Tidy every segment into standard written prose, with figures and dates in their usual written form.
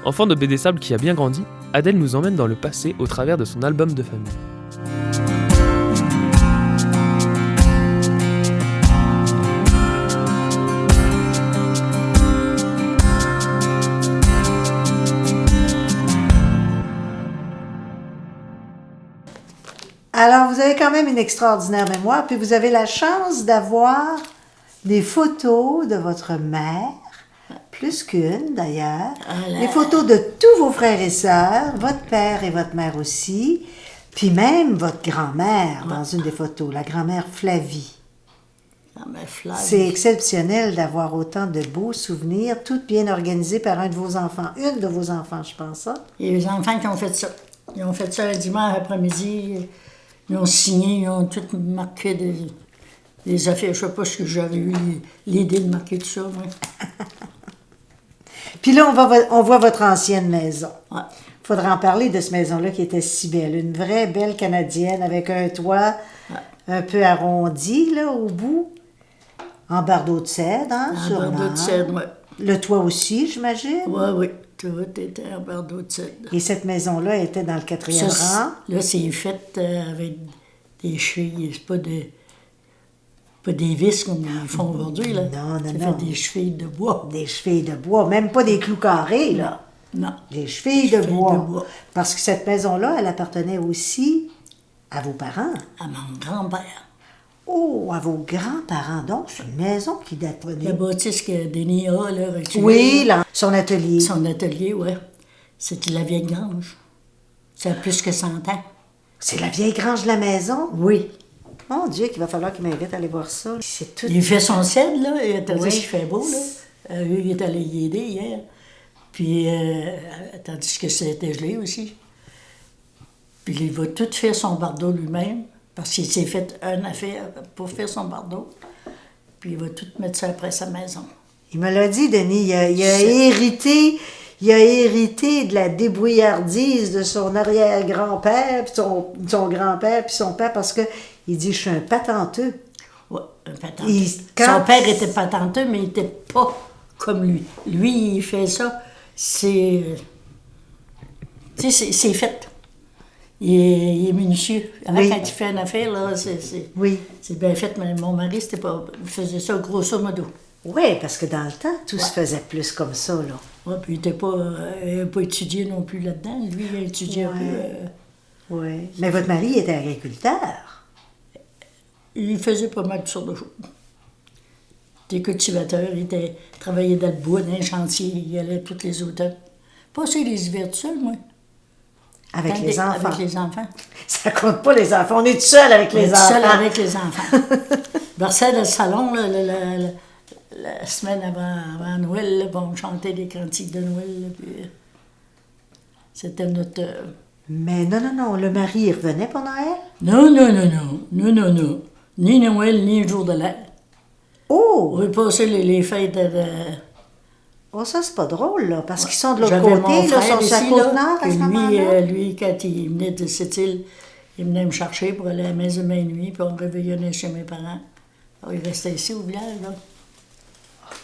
Enfant de BD Sable qui a bien grandi, Adèle nous emmène dans le passé au travers de son album de famille. Alors, vous avez quand même une extraordinaire mémoire, puis vous avez la chance d'avoir des photos de votre mère, plus qu'une d'ailleurs, des photos de tous vos frères et sœurs, votre père et votre mère aussi, puis même votre grand-mère dans une des photos, la grand-mère Flavie. C'est exceptionnel d'avoir autant de beaux souvenirs, toutes bien organisées par un de vos enfants, une de vos enfants, je pense ça. Il y a les enfants qui ont fait ça. Ils ont fait ça un dimanche après-midi. Ils ont signé, ils ont tout marqué des affaires. Je ne sais pas si j'avais eu l'idée de marquer tout ça. Puis là, on voit votre ancienne maison. Ouais. Il faudra en parler de cette maison-là qui était si belle. Une vraie belle canadienne avec un toit un peu arrondi là, au bout, en bardeau de cèdre, hein, En bardeau de cèdre, oui. Le toit aussi, j'imagine? Oui, oui. Tout était en bardeau de cèdre. Et cette maison-là était dans le 4e rang? Là, c'est fait avec des chevilles. C'est pas des vis comme ils font aujourd'hui, là. Non. C'est fait des chevilles de bois. Des chevilles de bois, même pas des clous carrés, là. Non. Des chevilles de bois. Parce que cette maison-là, elle appartenait aussi à vos parents. À mon grand-père. Oh, à vos grands-parents. Donc, c'est une maison qui date de... La bâtisse que Denis a, là, reculée. Oui, là, son atelier. Son atelier, oui. C'était la vieille grange. Ça a plus que 100 ans. C'est la vieille grange de la maison? Oui. Mon Dieu, qu'il va falloir qu'il m'invite à aller voir ça. C'est tout... Il fait son cèdre, là. Il a dit Oui. qu'il fait beau, là. Eux, il est allé y aider hier. Puis, tandis que c'était gelé aussi. Puis, il va tout faire son bardeau lui-même. Parce qu'il s'est fait une affaire pour faire son bardeau. Puis il va tout mettre ça après sa maison. Il me l'a dit, Denis. Il a hérité de la débrouillardise de son arrière-grand-père, puis son grand-père, puis son père, parce que il dit, je suis un patenteux. Oui, un patenteux. Son père était patenteux, mais il n'était pas comme lui. Lui, il fait ça, c'est fait. Il est minutieux. Oui. Quand il fait une affaire, là, c'est bien fait. Mais mon mari, il faisait ça grosso modo. Oui, parce que dans le temps, tout se faisait plus comme ça, là. Oui, puis il n'a pas étudié non plus là-dedans. Lui, il a étudié un peu. Oui. Mais votre mari était agriculteur. Il faisait pas mal de sortes de choses. Il était cultivateur, il travaillait dans le bois, dans les chantiers, il allait tous les automnes. Passer les hivers tout seul, moi. Avec les enfants. Avec les enfants. Ça compte pas, les enfants. On est tout seul avec les enfants. Seul avec les enfants. Versait dans le salon, là, la semaine avant Noël, là, on chantait des cantiques de Noël. Là, puis, c'était notre... Mais non, le mari, il revenait pour Noël? Non. Ni Noël, ni le jour de l'an. Oh! On va passer les fêtes de... Oh, ça, c'est pas drôle, là, parce qu'ils sont de l'autre J'avais côté, mon là, frère sont sur la ici, côte là, nord à ce moment-là. et lui, quand il venait de cette île, il venait me chercher pour aller à la maison de nuit, puis on réveillonnait chez mes parents. Alors, il restait ici au village, là.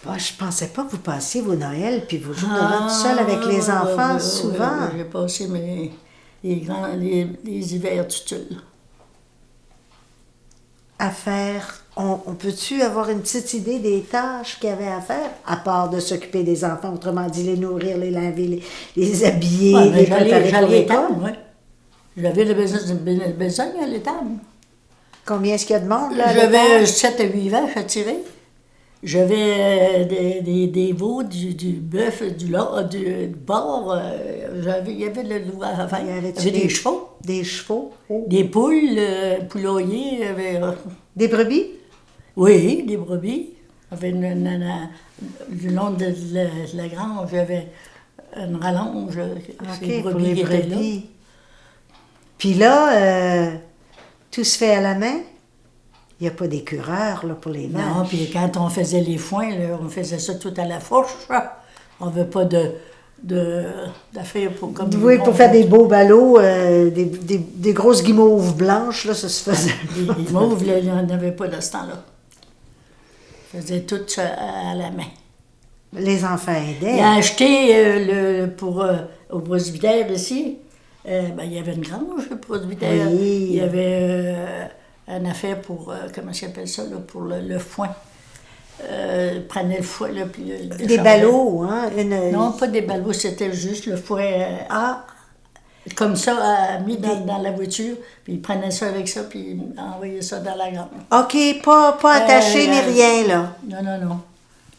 Oh, je pensais pas que vous passiez vos Noëls puis vos jours de l'an tout seul avec les enfants, souvent. J'ai passé les hivers tout seul. À faire... On peut-tu avoir une petite idée des tâches qu'il y avait à faire, à part de s'occuper des enfants, autrement dit, les nourrir, les laver, les habiller, Ouais, les préparer pour à l'école? l'étable, oui. J'avais le besogne à l'étable. Combien est-ce qu'il y a de monde, là? J'avais 7 à 8 vaches à tirer. J'avais des veaux, du bœuf, du porc. Il y avait de l'ouvrage à faire. Il y avait des chevaux. Des chevaux? Oh. Des poules, poulaillers. Des brebis? Oui, des brebis. Le long de la grange, il y avait une rallonge. OK, pour les brebis. Puis là, tout se fait à la main? Il n'y a pas d'écureur là, pour les vaches. Non, puis quand on faisait les foins, là, on faisait ça tout à la fourche. On ne veut pas d'affaires pour... Oui, pour faire des beaux ballots, des grosses guimauves blanches, là, ça se faisait. Les guimauves, là, il n'y en avait pas de ce temps-là. On faisait tout ça à la main. Les enfants aidaient. Il a acheté au presbytère ici. Il y avait une grange au presbytère. Oui. Il y avait une affaire pour, comment ça s'appelle ça, là, pour le foin. Prenait le foin, là, puis Des ballots, hein? Non, pas des ballots, c'était juste le foin. Comme ça, mis dans la voiture, puis il prenait ça avec ça, puis il envoyait ça dans la grange. OK, pas attaché ni rien, là.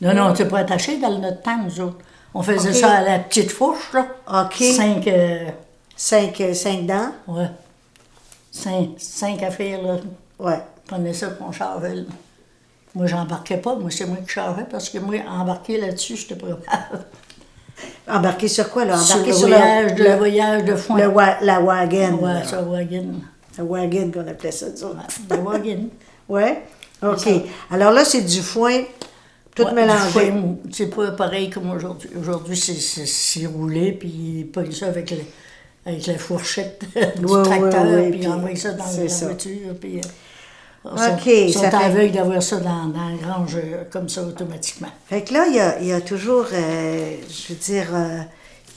Non. Non, c'est pas attaché dans notre temps, nous autres. On faisait ça à la petite fourche, là. OK. 5 dents? Ouais. 5 affaires, là. Ouais. On prenait ça pour on chargeait, là. Moi, j'embarquais pas. Moi, c'est moi qui chargeais, parce que moi, embarquer là-dessus, j'étais pas capable. Embarqué sur quoi, là? Sur Embarqué le voyage de foin. La wagon. Ouais, là. sur la wagon. La wagon, qu'on appelait ça, disons. La wagon. Ouais? OK. Alors là, c'est du foin tout Ouais, mélangé. du foin, c'est pas pareil comme aujourd'hui. Aujourd'hui, c'est roulé, puis il pogne ça avec la fourchette du tracteur, puis il envoie ça dans la voiture, puis... Ils sont aveugles d'avoir ça dans la grange comme ça automatiquement. Fait que là, il y a toujours, je veux dire,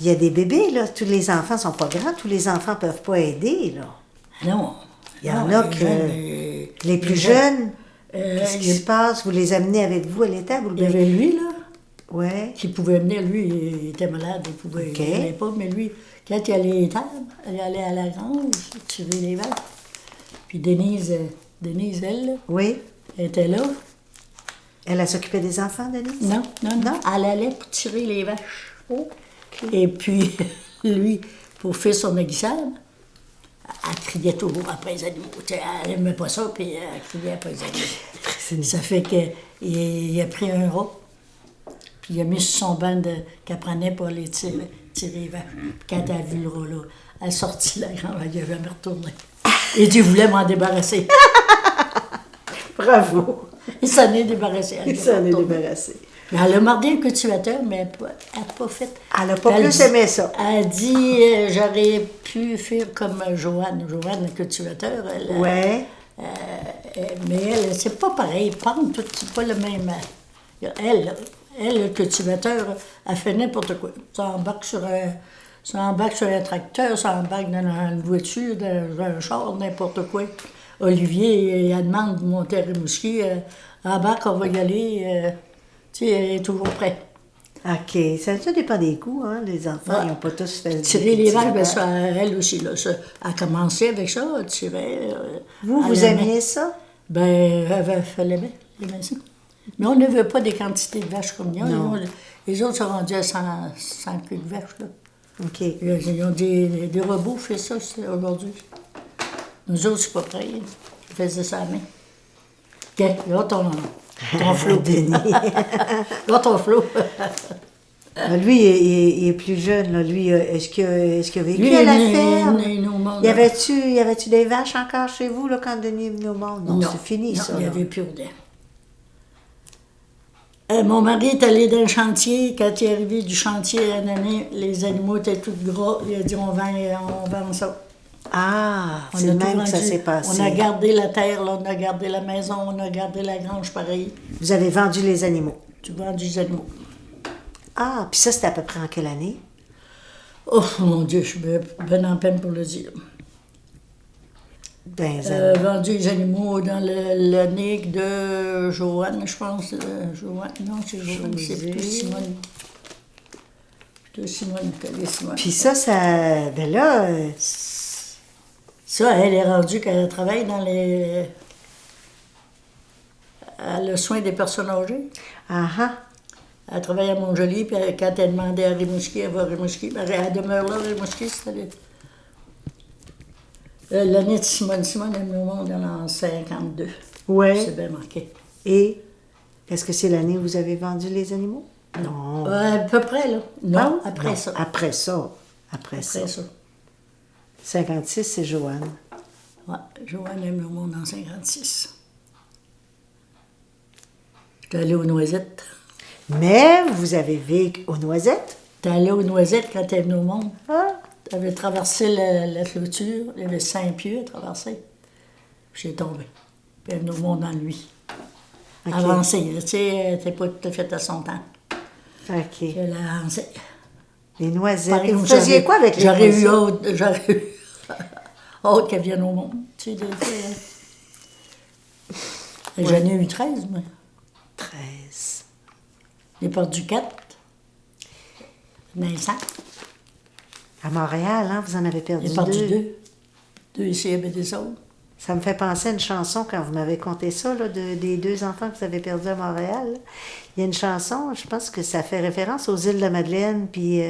il y a des bébés, là. Tous les enfants sont pas grands, tous les enfants peuvent pas aider, là. Non. Il y en a que les plus jeunes, qu'est-ce qui se passe? Vous les amenez avec vous à l'étable? Il y avait lui, là, qui pouvait venir. Lui, il était malade, il venait pas, mais lui, quand il allait à l'étable, il allait à la grange, tirer les vaches. Puis Denise, elle, oui. elle était là. Elle s'occupait des enfants, Denise? Non. Elle allait pour tirer les vaches. Et puis, lui, pour faire son aiguissade, elle criait toujours après les animaux. Elle n'aimait pas ça, puis elle criait après les animaux. Ça fait qu'il a pris un rat, puis il a mis sur son banc qu'elle prenait pour aller tirer les vaches. Puis quand elle a vu le rat, là, elle a sorti la grande, elle n'a jamais retourné. Et Dieu voulait m'en débarrasser. Bravo! Il s'en est débarrassé. Il s'en est débarrassé. Elle a mordé un cultivateur, mais elle n'a pas fait. Elle n'a pas plus aimé ça. Elle a dit j'aurais pu faire comme Joanne. Joanne, le cultivateur. Mais elle, c'est pas pareil. C'est pas le même. Elle, le cultivateur, elle fait n'importe quoi. Ça embarque sur un tracteur, ça embarque dans une voiture, dans un char, n'importe quoi. Olivier, elle demande de monter à Rimouski. Embarque, on va y aller. Elle est toujours prête. OK. Ça dépend des goûts, hein. Les enfants, ils n'ont pas tous fait tirer les vaches, ça, elle aussi, là. Ça, elle a commencé avec ça, elle tirait. Vous aimiez ça? Elle fallait bien ça. Mais on ne veut pas des quantités de vaches comme nous. Les autres sont rendus à 100 queues de vaches, là. OK. Ils ont des robots qui font ça aujourd'hui. Nous autres, c'est pas prêt. Ils faisaient ça à la main. OK, là, ton flot. Denis. Là, ton flot. Lui, il est plus jeune. Là. Lui, est-ce qu'il a vécu à la ferme? Y avait-tu des vaches encore chez vous là, quand Denis est venu au monde? Non, c'est fini, ça. Non, il n'y avait plus rien. Mon mari est allé dans le chantier. Quand il est arrivé du chantier à l'année, les animaux étaient tout gras. Il a dit on vend ça. Ah, c'est le même que ça s'est passé. On a gardé la terre, là, on a gardé la maison, on a gardé la grange pareil. Vous avez vendu les animaux? Tu vends des animaux. Ah, puis ça, c'était à peu près en quelle année? Oh mon Dieu, je suis bien en peine pour le dire. Vendu les animaux dans l'année de Joanne, je pense. Joanne, non, c'est Joanne, c'est plutôt Simone. Plutôt Simone, puis ça, ben là... Ça, elle est rendue qu'elle travaille dans le soin des personnes âgées. Elle travaille à Montjoly, puis quand elle demandait à Rimouski, elle va à Rimouski. Elle demeure là, à Rimouski, c'était l'année de Simone. Simone est venue au monde en 52. Oui. C'est bien marqué. Et est-ce que c'est l'année où vous avez vendu les animaux? Non. À peu près, là. Non, après ça. Après ça. 56, c'est Joanne. Oui, Joanne est venue au monde en 56. J'étais allée aux Noisettes. Mais vous avez vécu aux Noisettes? T'es allée aux Noisettes quand t'es venue au monde. Ah. T'avais traversé la clôture, il y avait 5 pieds à traverser. J'ai tombé. Puis elle venue au monde en lui. Avancé, tu sais, t'es pas tout à fait à son temps. OK. Les noisettes. Par Et vous exemple, faisiez quoi avec les J'aurais eu noisettes? hâte qu'elle vienne au monde. Tu sais, des fois. J'en ai eu 13, moi. 13. J'ai perdu 4. Naissant. À Montréal, hein, vous en avez perdu J'ai perdu 2. 2. 2 ici à Bédessau. Ça me fait penser à une chanson quand vous m'avez conté ça, là, des 2 enfants que vous avez perdus à Montréal. Il y a une chanson, je pense que ça fait référence aux îles de Madeleine, puis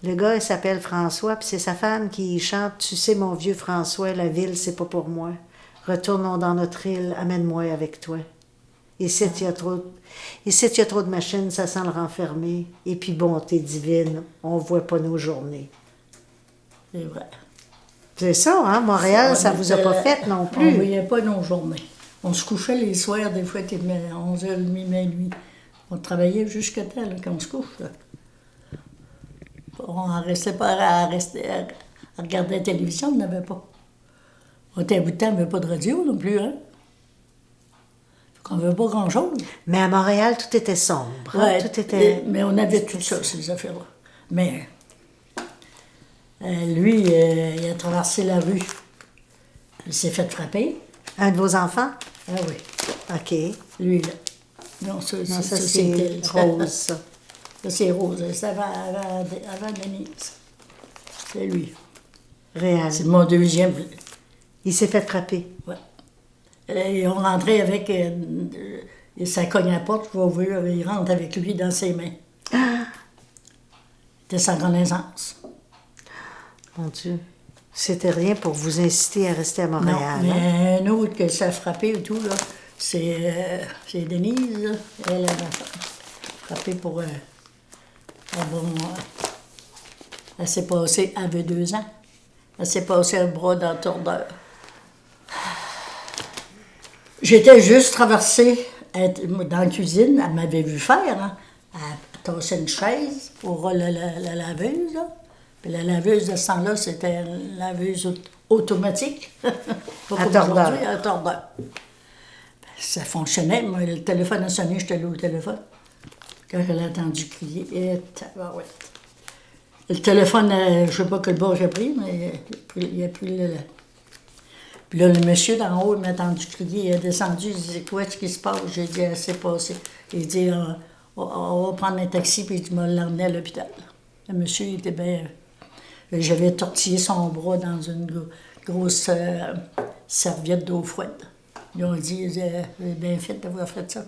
le gars, il s'appelle François, puis c'est sa femme qui chante « Tu sais, mon vieux François, la ville, c'est pas pour moi. Retournons dans notre île, amène-moi avec toi. Ici, il y a trop de machines, ça sent le renfermer. Et puis, bonté divine, on voit pas nos journées. » C'est vrai. C'est ça, hein? Montréal, ça vous a pas fait non On ne plus. voyait pas nos journées. On se couchait les soirs, des fois, c'était 11h30, minuit. On travaillait jusqu'à temps, là, quand on se couche. Là. On ne restait pas à regarder la télévision, on n'avait pas. On était à bout de temps, on n'avait pas de radio non plus, hein? On n'avait pas grand-chose. Mais à Montréal, tout était sombre. Hein? Ouais, Tout était... mais on avait tout ça, ces affaires-là. Mais lui, il a traversé la rue. Il s'est fait frapper. Un de vos enfants? Ah oui, OK. lui, là. Non, ça Non, ça, c'était c'est Rose, ça. Ça, c'est Rose. C'est avant Denise. C'est lui. Réal. C'est mon deuxième. Il s'est fait frapper. Ouais. Et on rentrait avec... et ça cogne à la porte, je vais ouvrir, il rentre avec lui dans ses mains. Ah! Il était sans connaissance. Mon Dieu. C'était rien pour vous inciter à rester à Non, Montréal. Hein? mais un autre que ça a frappé et tout, là, c'est Denise, là. Elle a frappé pour elle s'est passée, elle avait 2 ans. Elle s'est passée un bras dans le tordeur. J'étais juste traversée dans la cuisine, elle m'avait vu faire, hein. Elle tassait une chaise pour la laveuse, là. Puis la laveuse de ce temps-là, c'était une laveuse automatique. Pas À comme tordeur. aujourd'hui, à tordeur. Ça fonctionnait, moi, le téléphone a sonné, j'étais là au téléphone. Quand elle a entendu crier, et tabarouette. Le téléphone, je ne sais pas quel bord j'ai pris, mais il a pris le... Puis là, le monsieur d'en haut, il m'a entendu crier, il est descendu, il disait, quoi, ce qui se passe? J'ai dit, c'est passé. Il dit, on va prendre un taxi, puis il m'a l'emmené à l'hôpital. Le monsieur, il était bien... J'avais tortillé son bras dans une grosse serviette d'eau froide. Ils ont dit, c'est bien fait d'avoir fait ça.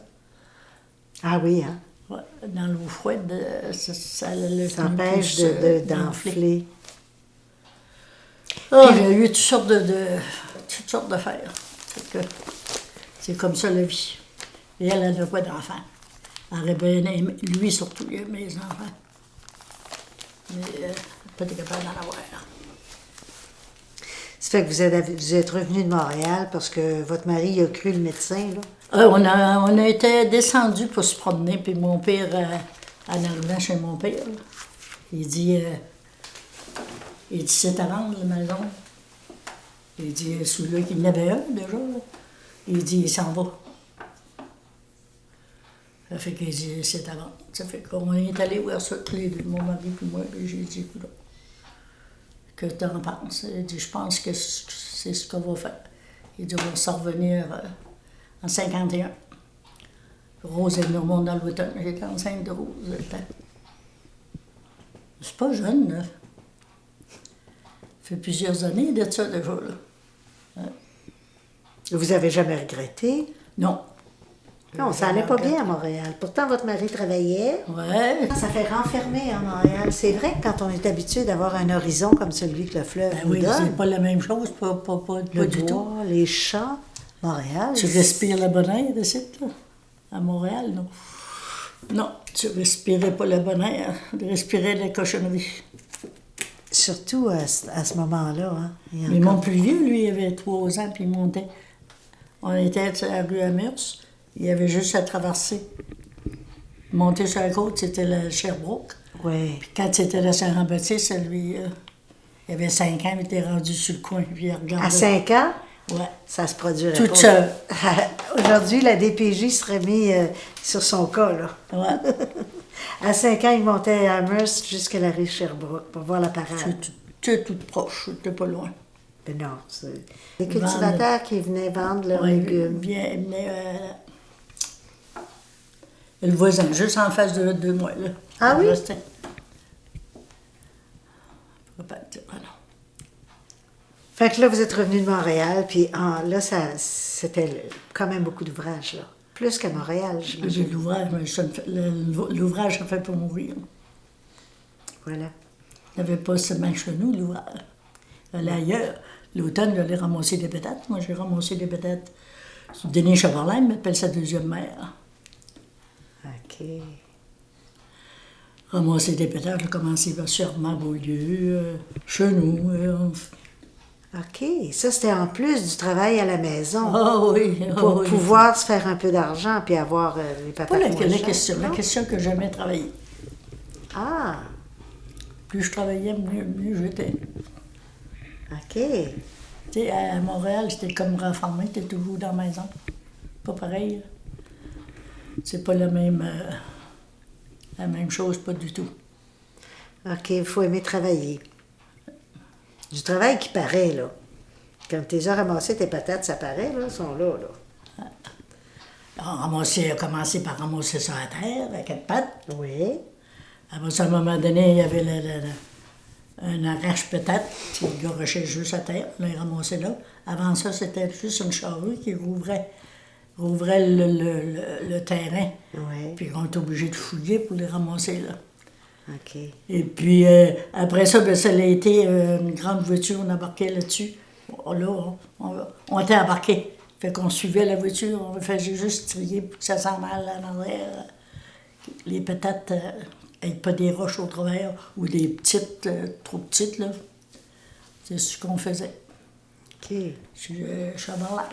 Ah oui, hein? Ouais, dans l'eau froide, ça empêche d'enfler. Ah, il y a eu toutes sortes d'affaires. C'est comme ça la vie. Et elle n'avait pas d'enfants. Elle aurait bien aimé, lui surtout, il aimait les enfants. Mais pas été capable d'en avoir. Ça fait que vous êtes revenu de Montréal parce que votre mari a cru le médecin, là? On a été descendus pour se promener, puis mon père, en arrivant chez mon père, il dit c'est à vendre, la maison. Il dit, celui-là qu'il y en avait un déjà, là. Il dit, il s'en va. Ça fait qu'il dit, c'est à vendre. Ça fait qu'on est allé voir ça tous les deux, mon mari et moi, puis j'ai dit, écoute, que t'en penses? Il dit, je pense que c'est ce qu'on va faire. Il dit, on va s'en revenir en 51. Rose est venue au monde dans l'automne. J'étais enceinte de Rose le temps. C'est pas jeune, là. Ça fait plusieurs années de ça, déjà, là. Ouais. Vous avez jamais regretté? Non. Non, ça allait pas bien à Montréal. Pourtant, votre mari travaillait. Ouais. Ça fait renfermer à Montréal. C'est vrai que quand on est habitué d'avoir un horizon comme celui que le fleuve Ben nous oui, donne, c'est pas la même chose, pas le du tout. bois, les champs, Montréal. Tu respires le bon air ici, là? À Montréal, non. Non, tu respirais pas le bon air, tu respirais la cochonnerie. Surtout à ce moment-là. Hein. Mais mon plus vieux, lui, il avait 3 ans, puis il montait. On était à la rue Amherst, il avait juste à traverser. Monter sur la côte, c'était la Sherbrooke. Oui. Puis quand c'était la Saint-Jean-Baptiste, lui, il avait 5 ans, il était rendu sur le coin, puis il regardait. À 5 ans? Ouais. Ça se produirait Toute pas. seule. Aujourd'hui, la DPJ serait mis sur son cas, là. Ouais. À 5 ans, il montait à Amherst jusqu'à la rue Sherbrooke pour voir la parade. Tu es toute proche, tu pas loin. Mais non, c'est des cultivateurs qui venaient vendre leurs Ouais, légumes. bien, mais, le voisin, juste en face de moi, là. Ah oui? Restait. Je ne pas dire, ah non. Fait que là, vous êtes revenu de Montréal, puis là, c'était quand même beaucoup d'ouvrages, là. Plus qu'à Montréal, j'imagine. L'ouvrage a fait pour mourir. Voilà. Il n'y avait pas seulement chez nous, l'ouvrage. Là, ailleurs, l'automne, j'allais ramasser des patates. Moi, j'ai ramassé des patates. Denis Chavarlin m'appelle sa deuxième mère. OK. Ramasser des patates, j'ai commencé sur Beaulieu, chez nous. OK. Ça, c'était en plus du travail à la maison. Ah oui. Pour oui. pouvoir se faire un peu d'argent puis avoir les Pas patates moins chères, question. La non? question que j'aimais travailler. Ah, Plus je travaillais, mieux j'étais. OK. Tu sais, à Montréal, c'était comme renfermé, t'es toujours dans la maison. Pas pareil. C'est pas la même chose, pas du tout. OK, il faut aimer travailler. Du travail qui paraît, là. Quand tu as ramassé tes patates, ça paraît, là, elles sont là, là. On a commencé par ramasser ça à terre, à quatre pattes. Oui. Après ça, à un moment donné, il y avait un arrache-patate qui garochait juste à terre. On l'a ramassé là. Avant ça, c'était juste une charrue qui rouvrait le terrain. Oui. Puis on était obligé de fouiller pour les ramasser là. OK. Et puis après ça, ben, ça a été une grande voiture, on embarquait là-dessus. Bon, là, on était embarqués. Fait qu'on suivait la voiture, on faisait juste trier pour que ça s'en aille en arrière. Les patates, et pas des roches au travers ou des petites, trop petites, là. C'est ce qu'on faisait. OK. Chabarlin.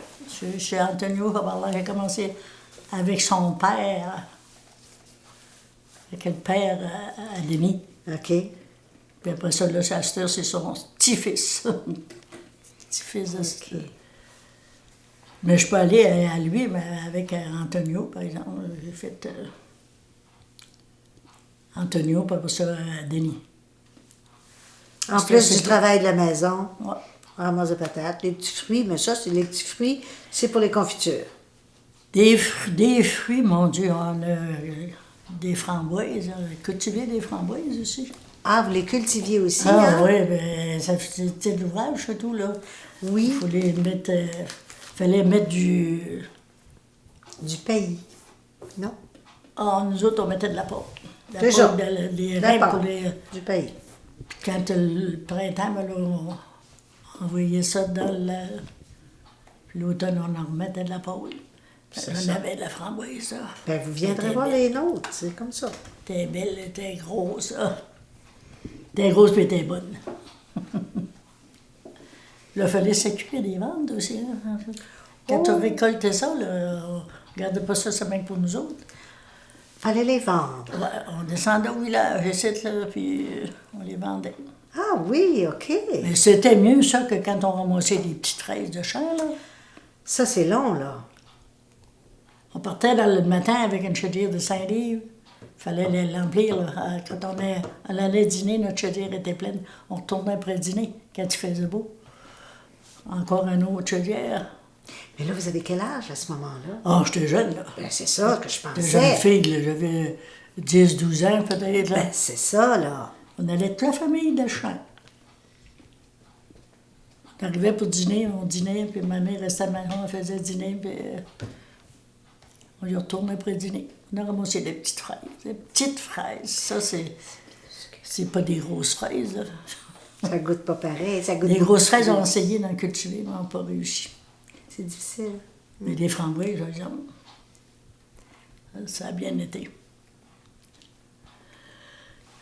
Chez Antonio Chabarlin, j'ai commencé avec son père, avec le père à Denis. OK. Puis après ça, là, Chester, c'est son petit-fils. Petit-fils de OK. Mais je peux aller à lui, mais avec Antonio, par exemple. J'ai fait Antonio, puis après ça, Denis. En C'était- plus du c'était- travail de la maison, Ouais. ramasse de patates, les petits fruits, mais ça, c'est les petits fruits, c'est pour les confitures. Des fruits, mon Dieu, on a des framboises. On a cultivé des framboises aussi. Ah, vous les cultiviez aussi, Ah hein? oui, ben, c'était de l'ouvrage, surtout, là. Oui. Fallait mettre du... Du pays. Non? Ah, nous autres, on mettait de la pâte. De la Déjà. pâte, des La reins pâte. pour les... Du pays. Quand le printemps, ben là, on envoyait ça dans le... Puis l'automne, on en remettait de la pâte. C'est On ça. avait de la framboise, ça. Ben, vous viendrez C'était voir belle. les nôtres, c'est comme ça. T'es belle, t'es grosse, ça. T'es grosse, puis t'es bonne. Là, il fallait s'occuper des ventes aussi. Hein. Quand tu récoltais ça, là, on ne gardait pas ça, c'est même pour nous autres. Fallait les vendre. Ouais, on descendait au village, ici, là, puis on les vendait. Ah oui, OK. Mais c'était mieux, ça, que quand on ramassait des petites fraises de champ, là. Ça, c'est long, là. On partait dans le matin avec une chaudière de 5 livres. Il fallait l'emplir. Là. Quand on allait dîner, notre chaudière était pleine. On retournait après dîner, quand il faisait beau. Encore une autre chaudière. Mais là, vous avez quel âge à ce moment-là? Ah, j'étais jeune, là. Ben, c'est ça que je J'étais jeune pensais. fille, là. J'avais 10-12 ans, peut-être. Là. Ben, c'est ça, là. On allait toute la famille de champ. On arrivait pour dîner, on dînait, puis ma mère restait à la maison, on faisait dîner, puis on y retournait après dîner. On a ramassé des petites fraises. Des petites fraises, ça, c'est pas des grosses fraises, là. Ça goûte pas pareil. Ça goûte Les beaucoup grosses fraises, plus. on a essayé d'en cultiver, mais on n'a pas réussi. C'est difficile. Mais des framboises, par exemple, ça a bien été.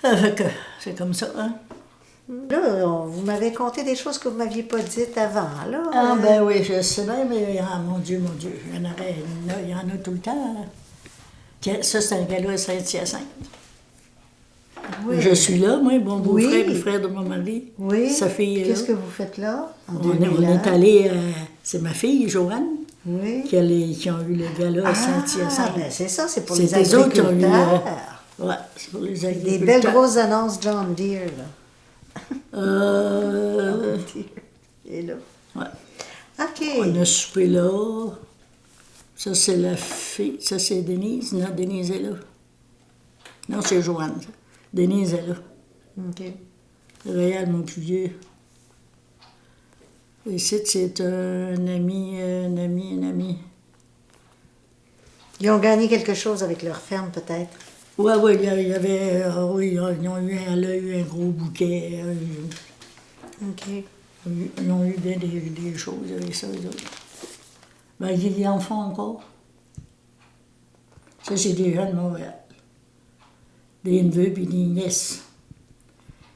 Fait que c'est comme ça, hein? Là, vous m'avez conté des choses que vous m'aviez pas dites avant, là. Ah, ben oui, je sais bien, mais ah, mon Dieu, il y en a tout le temps. Hein. Ça, c'est un gars-là à Saint-Hyacinthe. Oui. Je suis là, moi, mon beau-frère, Oui. le frère de mon mari. Oui. Sa fille est là. Qu'est-ce que vous faites là? En On 2001? est allé c'est ma fille, Joanne, Oui. qui ont eu le gala à Ah, Saint-Hyacinthe. ben c'est ça, c'est pour les C'est eux autres qui ont eu... agriculteurs. ouais, c'est pour les Des agriculteurs. belles grosses annonces John Deere, là. Euh, John Deere. Il est là. ouais. OK. On a soupé là. Ça, c'est la fille. Ça, c'est Denise. Non, Denise est là. Non, c'est Joanne. Ça. Denise est là. OK. Réal, mon plus vieux. Ici, c'est un ami. Ils ont gagné quelque chose avec leur ferme, peut-être. Oui, il y avait. Oui, elle a eu un gros bouquet. OK. Ils ont eu bien des choses avec ça, eux autres. Ben, ils en font encore. Ça, c'est des gens de Montréal. Des neveux puis des nièces.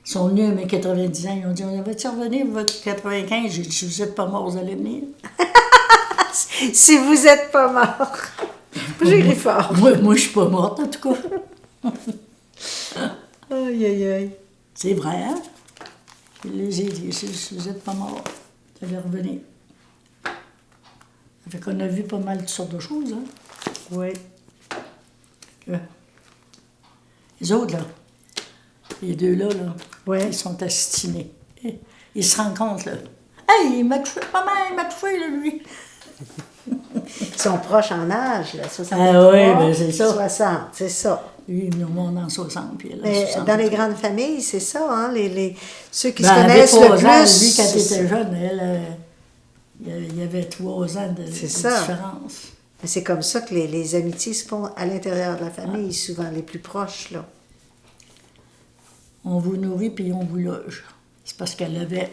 Ils sont venus à mes 90 ans. Ils ont dit, on va-tu revenir, votre 95? J'ai dit, si vous n'êtes pas morts, vous allez venir. Si vous n'êtes pas mort. J'ai ri fort. Moi, je suis pas morte, en tout cas. Aïe, aïe, aïe. C'est vrai, hein? Je les ai dit, si vous n'êtes pas morts, vous allez revenir. Ça fait qu'on a vu pas mal de sortes de choses, hein? Oui. Les autres, là, les deux là, Ouais. ils sont astinés. Ils se rencontrent, là. Hey, il m'a touché, maman, il m'a touché, là, lui. Ils sont proches en âge, là. 63, Ah oui, ben c'est ça. 60, c'est ça. Lui, il nous monte en 60, puis elle Mais en 60. dans les grandes familles, c'est ça, hein? Ceux qui Ben, se elle avait connaissent 3 le ans, plus. lui, quand il c'est était jeune, il y avait 3 ans de ça. différence. Mais c'est comme ça que les amitiés se font à l'intérieur de la famille, souvent les plus proches, là. On vous nourrit, puis on vous loge. C'est parce qu'elle avait,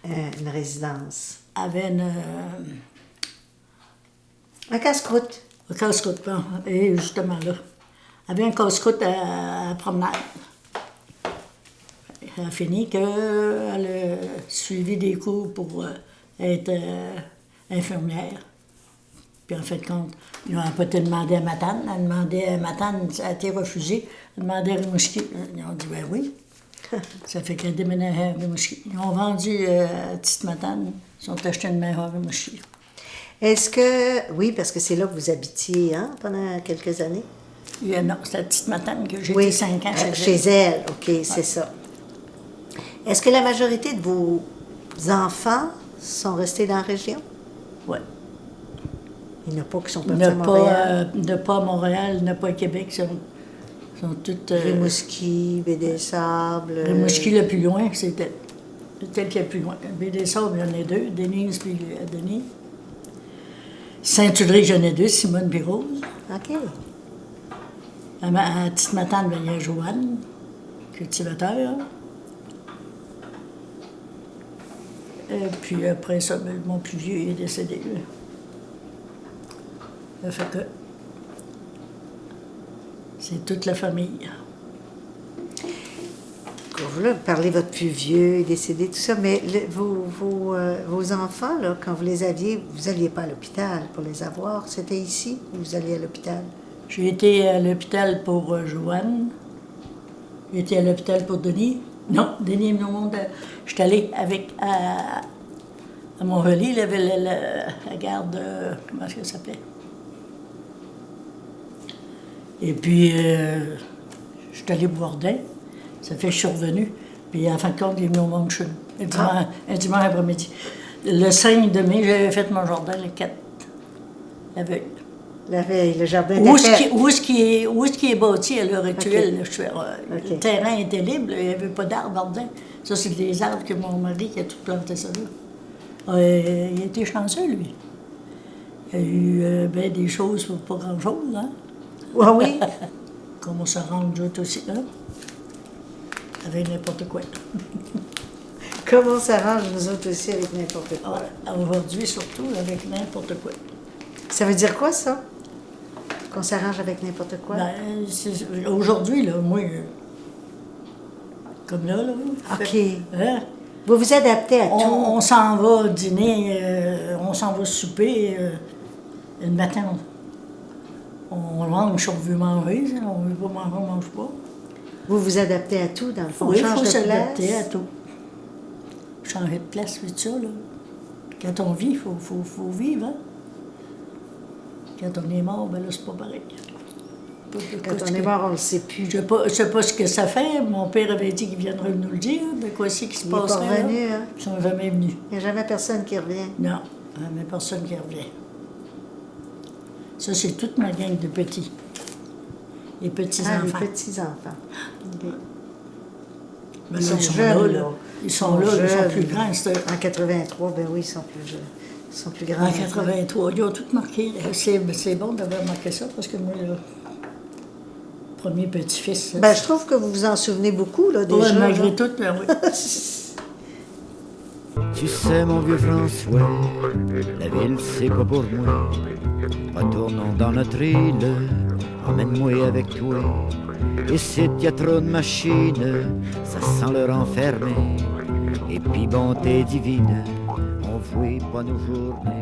Une résidence. Un casse-croûte. un casse-croûte, bon, et justement là, elle avait un casse-croûte à promenade. Elle a fini qu'elle a suivi des cours pour être infirmière. Puis en fait de compte, ils n'ont pas été demandé à Matane. Elle demandait à Matane, ça a été refusé. Elle demandait à Rimouski. Ils ont dit, ben oui. Ça fait qu'elle déménageait à Rimouski. Ils ont vendu à Petite Matane. Ils ont acheté une maison à Rimouski. Est-ce que... Oui, parce que c'est là que vous habitiez, hein, pendant quelques années? Non, c'est à Petite Matane que j'ai Oui, été 5 ans chez elle. OK, c'est ça. Est-ce que la majorité de vos enfants sont restés dans la région? Oui. Il n'y en a pas qui sont Il partis à Montréal. Il n'y a pas à Montréal, il n'y a pas à Québec. Ils sont toutes... Rimouski, Baie-des-Sables... Rimouski, le plus loin, c'était le plus loin. Baie-des-Sables, il y en a 2, Denise puis Denis. Saint-Ulrich, il y en a 2, Simone puis Rose. OK. À Petite Matane, ben, il y a Joanne, cultivateur. Et puis après ça, ben, mon plus vieux est décédé. Là. Ça fait que c'est toute la famille. Vous parlez de votre plus vieux, est décédé, tout ça, mais vos enfants, là, quand vous les aviez, vous n'alliez pas à l'hôpital pour les avoir. C'était ici ou vous alliez à l'hôpital? J'ai été à l'hôpital pour Joanne. J'ai été à l'hôpital pour Denis. Non, Denis, non. Je suis allée à Montréal, il y avait la garde, comment est-ce que ça s'appelait? Et puis, je suis allée boire d'un. Ça fait que je suis revenue. Puis, en fin de compte, il est venu au Montchun, un dimanche après-midi. Le 5 de mai, j'avais fait mon jardin, le 4, la veille. La veille, le jardin Où était fait. est-ce qui est bâti à l'heure actuelle? Ok. Le terrain était libre, il n'y avait pas d'arbres dedans. Ça, c'est des arbres que mon mari qui a tout planté ça là. Il a été chanceux, lui. Il y a eu ben, des choses pour pas grand-chose, hein? Oui, oui. Comme on s'arrange aussi, hein? Avec n'importe quoi. Comme on s'arrange, nous autres aussi, avec n'importe quoi. Aujourd'hui, surtout, avec n'importe quoi. Ça veut dire quoi, ça? Qu'on s'arrange avec n'importe quoi? Ben, aujourd'hui, là, moi, comme là. OK. Hein? Vous vous adaptez à tout. On s'en va dîner, on s'en va souper. Le matin, on mange si on veut manger. Si on ne veut pas manger, on ne mange pas. Vous vous adaptez à tout, dans le fond. Oui, il Change faut de s'adapter place. à tout. Changer de place, puis tout ça, là. Quand on vit, il faut vivre. Hein? Quand on est mort, ben là, c'est pas pareil. Quand on est mort, on ne le sait plus. Je sais pas ce que ça fait. Mon père avait dit qu'il viendrait nous le dire, de quoi c'est qui se Il n'est pas passerait. revenu, Là. hein? Ils sont jamais venus. Il n'y a jamais personne qui revient. Non, jamais personne qui revient. Ça, c'est toute ma gang de petits. Les petits-enfants. Ah, les petits-enfants. OK. Ben Ils là, sont jeunes, là. Ils sont là, ils sont plus grands. En 83, ben oui, ils sont plus jeunes. Ils sont plus grands. En 83, ils ont tout marqué. C'est bon d'avoir marqué ça, parce que moi, le premier petit-fils... Ben, je trouve que vous vous en souvenez beaucoup, là, déjà. Ouais, malgré là. tout, ben oui. Tu sais, mon vieux François, la ville, c'est pas pour moi. Retournons dans notre île, emmène-moi avec toi. Ici, y a trop de machines, ça sent le renfermé. Et puis bonté divine, on vouait pas nos journées.